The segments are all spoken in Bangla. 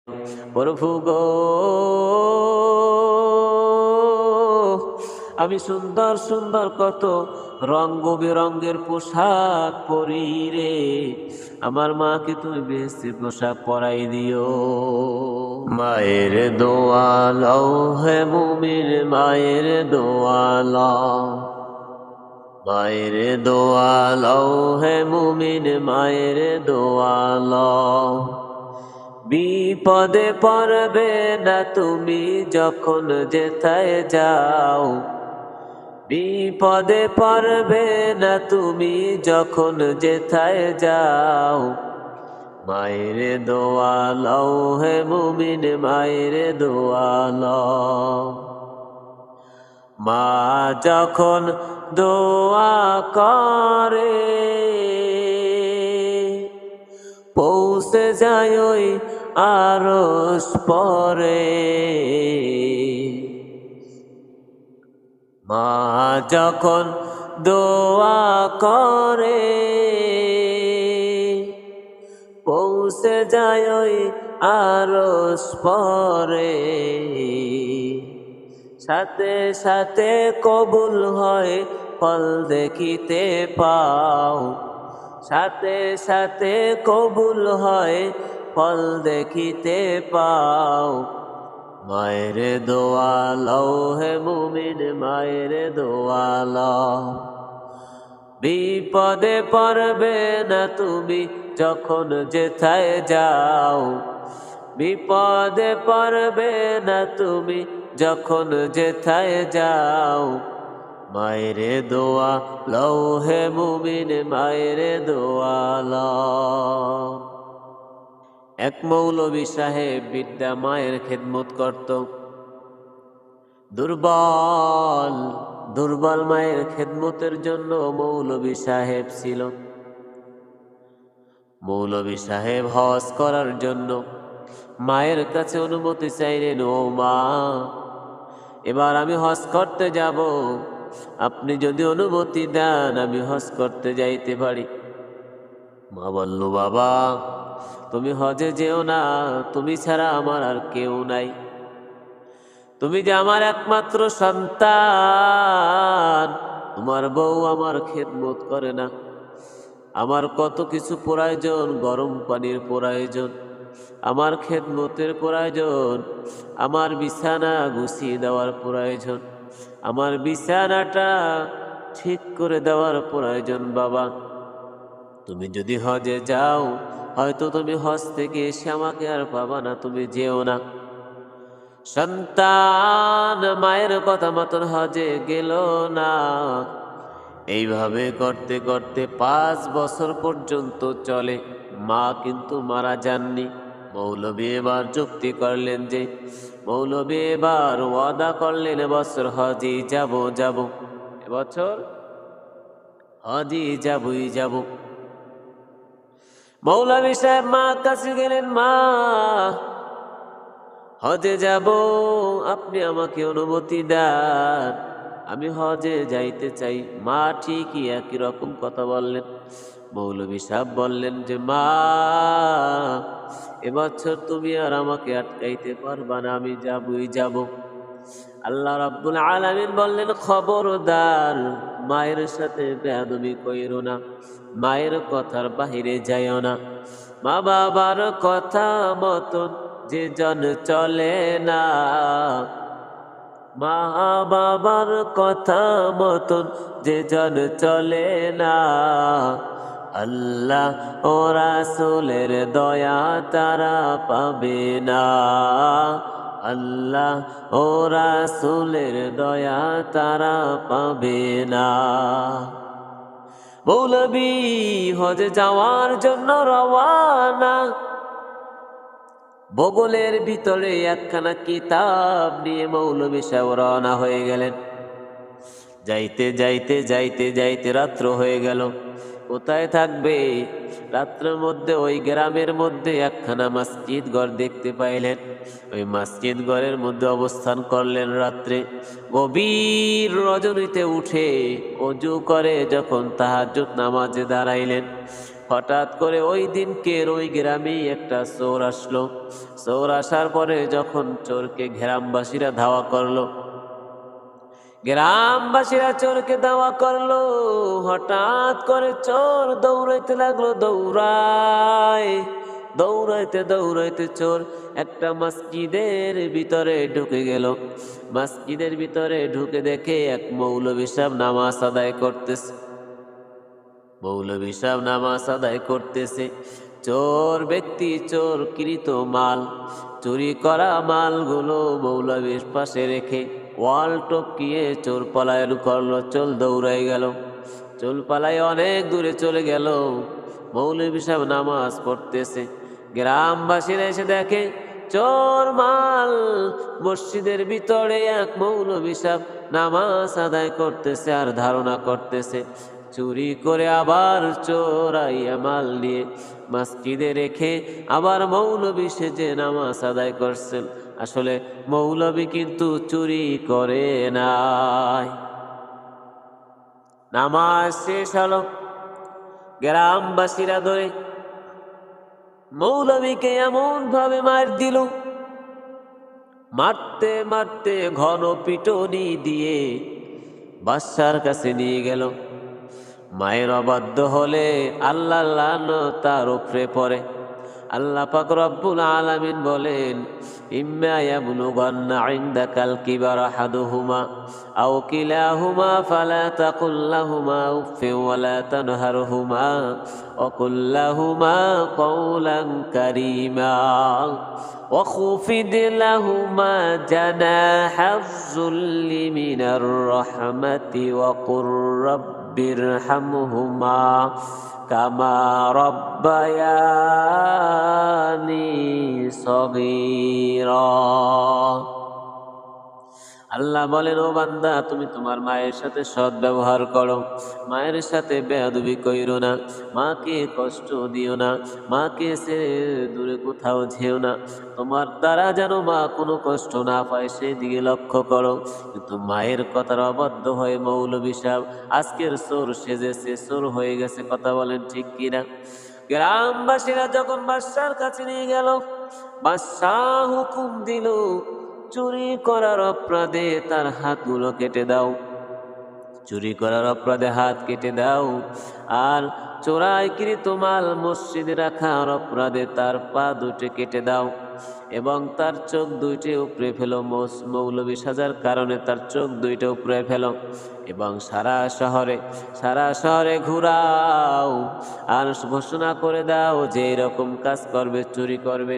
প্রভু গো, আমি সুন্দর সুন্দর কত রঙ্গ বেরঙ্গের পোশাক পরি রে, আমার মাকে তুমি বেশি পোশাক পরাই দিও। মায়ের দোয়া লও হে মুমিন, মায়ের দোয়া লও, মায়ের দোয়া লও হে মুমিন, মায়ের দোয়া লও। বিপদে পড়বে না তুমি যখন যেথায় যাও, বিপদে পড়বে না তুমি যখন যেথায় যাও। মায়ের দোয়া লও হে মুমিন, মায়ের দোয়া লও। মা যখন দোয়া করে পৌঁছে যায় ওই আরশ পরে। মা যখন দোয়া করে পৌঁছে যায় ওই আরশ পরে। সাথে সাথে কবুল হয় ফল দেখিতে পাও, সাথে সাথে কবুল হয় ফল দেখিতে পাও। মায়ের দোয়া লও হে মুমিন, মায়ের দোয়া লও। বিপদে পড়বে না তুমি যখন যেথায় যাও, বিপদে পড়বে না তুমি যখন যেথায় যাও। মায়ের দোয়া লও হে মুমিন, মায়ের দোয়া লও। এক মৌলভী সাহেব বিদ্যা মায়ের খেদমত করত। দুর্বল দুর্বল মায়ের খেদমতের জন্য মৌলভী সাহেব ছিল। মৌলভী সাহেব হজ করার জন্য মায়ের কাছে অনুমতি চাইলেন, ও মা, এবার আমি হজ করতে যাব, আপনি যদি অনুমতি দেন আমি হজ করতে যাইতে পারি। মা বলল, বাবা তুমি হজে যেও না, তুমি ছাড়া আমার আর কেউ নাই, তুমি যে আমার একমাত্র সন্তান, তোমার বউ আমার খেদমত করে না, আমার কত কিছু প্রয়োজন, গরম পানির প্রয়োজন, আমার খেদমতের প্রয়োজন, আমার বিছানা গুছিয়ে দেওয়ার প্রয়োজন, আমার বিছানাটা ঠিক করে দেওয়ার প্রয়োজন। বাবা তুমি যদি হজে যাও হয়তো তুমি হজ থেকে এসে আমাকে আর পাবা না, তুমি যেও না। সন্তান মায়ের কথা মতন হজে গেল না। এইভাবে করতে করতে 5 বছর পর্যন্ত চলে, মা কিন্তু মারা যাননি। মৌলভী এবার যুক্তি করলেন যে, মৌলভী এবার ওয়াদা করলেন এবছর হজে যাব, এবছর হজে যাবই যাব। মৌলভী সাহেব মা কাছে গেলেন, মা হজে যাব, আপনি আমাকে অনুমতি দেন, আমি হজে যাইতে চাই। মা ঠিকই একই রকম কথা বললেন। মৌলভী সাহেব বললেন যে, মা এবছর তুমি আর আমাকে আটকাইতে পারবা না, আমি যাবই যাব। আল্লাহ রাব্বুল আলামিন বললেন, খবরদার মায়ের সাথে বেয়াদবি কইরো না, মায়ের কথার বাহিরে যাইও না। মা বাবার কথা মতন যে জন চলে না, মা বাবার কথা মতন যে জন চলে না, আল্লাহ ও রাসূলের দয়া তারা পাবে না, আল্লাহ ও রাসূলের দয়া তারা পাবে না। মৌলভী হজে যাওয়ার জন্য রওয়ানা। বগলের ভিতরে একখানা কিতাব নিয়ে মৌলভী সাহেব রওনা হয়ে গেলেন। যাইতে যাইতে যাইতে যাইতে রাত্র হয়ে গেল। কোথায় থাকবে? রাত্রের মধ্যে ওই গ্রামের মধ্যে একখানা মসজিদ ঘর দেখতে পাইলেন। ওই মসজিদ ঘরের মধ্যে অবস্থান করলেন রাত্রে। গভীর রজনীতে উঠে অজু করে যখন তাহাজ্জুদ নামাজে দাঁড়াইলেন, হঠাৎ করে ওই দিনকের ওই গ্রামেই একটা চোর আসলো। চোর আসার পরে যখন চোরকে গ্রামবাসীরা ধাওয়া করলো, গ্রামবাসীরা চোরকে ধাওয়া করলো, হঠাৎ করে চোর দৌড়াইতে লাগলো। দৌড়াইতে দৌড়াইতে চোর একটা মসজিদের ভিতরে ঢুকে গেল। মসজিদের ভিতরে ঢুকে দেখে এক মৌলভী সাহেব নামাজ আদায় করতেছে। মৌলভী সাহেব নামাজ আদায় করতেছে। চোর ব্যক্তি চোর কৃত মাল, চুরি করা মালগুলো মৌলভীর পাশে রেখে ওয়াল টপকিয়ে চোর পলায়ন করলো। চোর দৌড়াই গেল, চোর পালায় অনেক দূরে চলে গেল। মৌলভী সাহেব নামাজ পড়তেছে। গ্রামবাসীরা এসে দেখে চোর মাল মসজিদের ভিতরে এক মৌলভী সাহেব নামাজ আদায় করতেছে আর ধারণা করতেছে চুরি করে আবার চোরাইয়া মাল নিয়ে মসজিদে রেখে আবার মৌলভী সেজে নামাজ আদায় করছেন। আসলে মৌলভী কিন্তু চুরি করে নাই। নামাজ শেষ হলো, গ্রামবাসীরা ধরে মৌলভীকে এমন ভাবে মার দিল, মারতে মারতে ঘন পিটনি দিয়ে বাদশার কাছে নিয়ে গেল। মায়ের অবাধ্য হলে আল্লাহ লানত তার উপরে পড়ে। আল্লাহ পাক রব্বুল আলামিন বলেন, ইম্মা ইয়াবলুগান্না ইনদাকাল কিবারা আহাদুহুমা আও কিলাহুমা ফালা তাকুল লাহুমা উফফিন ওয়ালা তানহারহুমা ওয়া কুল লাহুমা কওলান কারীমা وخفض لهما جناح الذل من الرحمة وقل رب ارحمهما كما ربياني صغيرا। আল্লাহ বলেন, ও বান্দা, তুমি তোমার মায়ের সাথে সৎ ব্যবহার করো, মায়ের সাথে বেয়াদবি কইরো না, মাকে কষ্ট দিও না, মাকে ছেড়ে দূরে কোথাও যেও না। তোমার দ্বারা যেন মা কোনো কষ্ট না পায় সেই দিকে লক্ষ্য করো। কিন্তু মায়ের কথার অবাধ্য হয়ে মৌলভী সাহেব আজকের চোর সেজেছে, চোর হয়ে গেছে। কথা বলেন ঠিক কিনা? গ্রামবাসীরা যখন বাদশার কাছে নিয়ে গেল, বাদশাহ হুকুম দিল, চুরি করার অপরাধে তার হাতগুলো কেটে দাও, চুরি করার অপরাধে হাত কেটে দাও। আর চোরাইকৃত মাল মসজিদে রাখার অপরাধে তার পা দুটি কেটে দাও এবং তার চোখ দুইটি উপড়ে ফেলো। মৌলভী সাজার কারণে তার চোখ দুইটা উপড়ে ফেলো এবং সারা শহরে ঘুরাও আর ঘোষণা করে দাও যে এরকম কাজ করবে, চুরি করবে,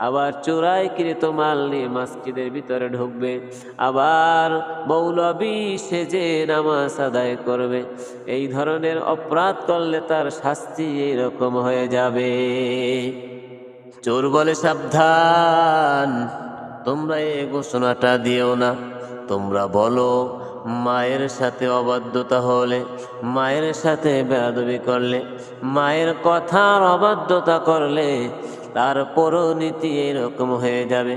আবার চোরাইকৃত মাল নিয়ে মসজিদের ভিতরে ঢুকবে, আবার মৌলভী সেজে নামাজ আদায় করবে, এই ধরনের অপরাধ করলে তার শাস্তি এইরকম হয়ে যাবে। চোর বলে, সাবধান, তোমরা এই ঘোষণাটা দিও না। তোমরা বলো মায়ের সাথে অবাধ্যতা হলে, মায়ের সাথে বেয়াদবি করলে, মায়ের কথার অবাধ্যতা করলে তার পরিণতি এরকম হয়ে যাবে।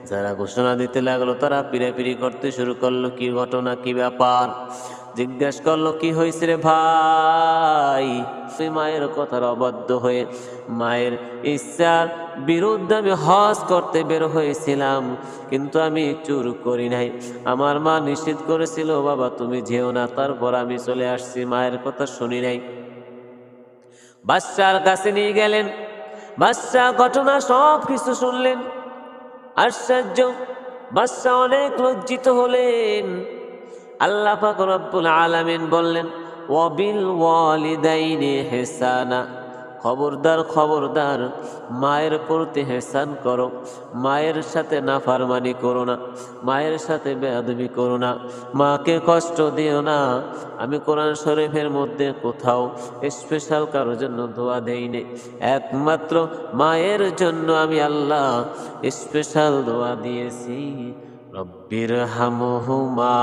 যারা ঘোষণা দিতে লাগলো তারা পিড়াপিড়ি করতে শুরু করলো। কি ঘটনা, কি ব্যাপার? জিজ্ঞেস করলো, কি হয়েছে রে ভাই? তুই মায়ের কথার অবাধ্য হয়ে মায়ের ইচ্ছার বিরুদ্ধে আমি হজ করতে বের হয়েছিলাম, কিন্তু আমি চুর করি নাই। আমার মা নিষেধ করেছিল, বাবা তুমি যেও না, তারপর আমি চলে আসছি, মায়ের কথা শুনি নাই। বাদশার কাছে নিয়ে গেলেন, বাদশা ঘটনা সব কিছু শুনলেন। আশ্চর্য, বাদশা অনেক লজ্জিত হলেন। আল্লাহ পাক রব্বুল আলামিন বললেন, ওয়াবিল ওয়ালিদাইনি ইহসানা, খবরদার খবরদার মায়ের প্রতি ইহসান করো, মায়ের সাথে নাফরমানি করো না, মায়ের সাথে বেয়াদবি করো না, মাকে কষ্ট দিও না। আমি কোরআন শরীফের মধ্যে কোথাও স্পেশাল কারোর জন্য দোয়া দেইনি, একমাত্র মায়ের জন্য আমি আল্লাহ স্পেশাল দোয়া দিয়েছি। রব্বির হামহুমা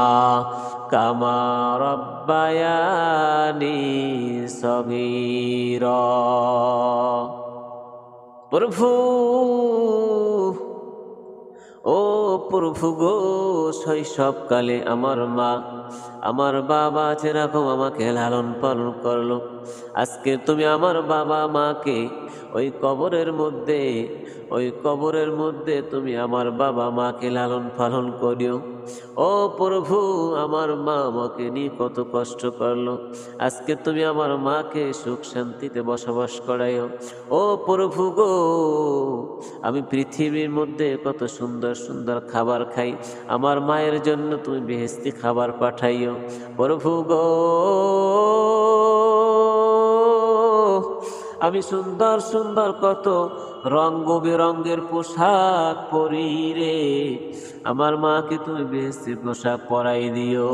কামা রব্বায়ানি সগীরা। প্রভু, ও প্রভু গো, শৈশবকালে আমার মা আমার বাবা যেরকম আমাকে লালন পালন করলো, আজকে তুমি আমার বাবা মাকে ওই কবরের মধ্যে তুমি আমার বাবা মাকে লালন পালন করিও। ও প্রভু, আমার মা আমাকে নিয়ে কত কষ্ট করলো, আজকে তুমি আমার মাকে সুখ শান্তিতে বসবাস করাইও। ও প্রভু গো, আমি পৃথিবীর মধ্যে কত সুন্দর সুন্দর খাবার খাই, আমার মায়ের জন্য তুমি বেহেশতি খাবার পাঠাইও। প্রভু গো, আমি সুন্দর সুন্দর কত রঙ বেরঙের পোশাক পরি রে, আমার মাকে তুমি বেহেশতি পোশাক পরাই দিও।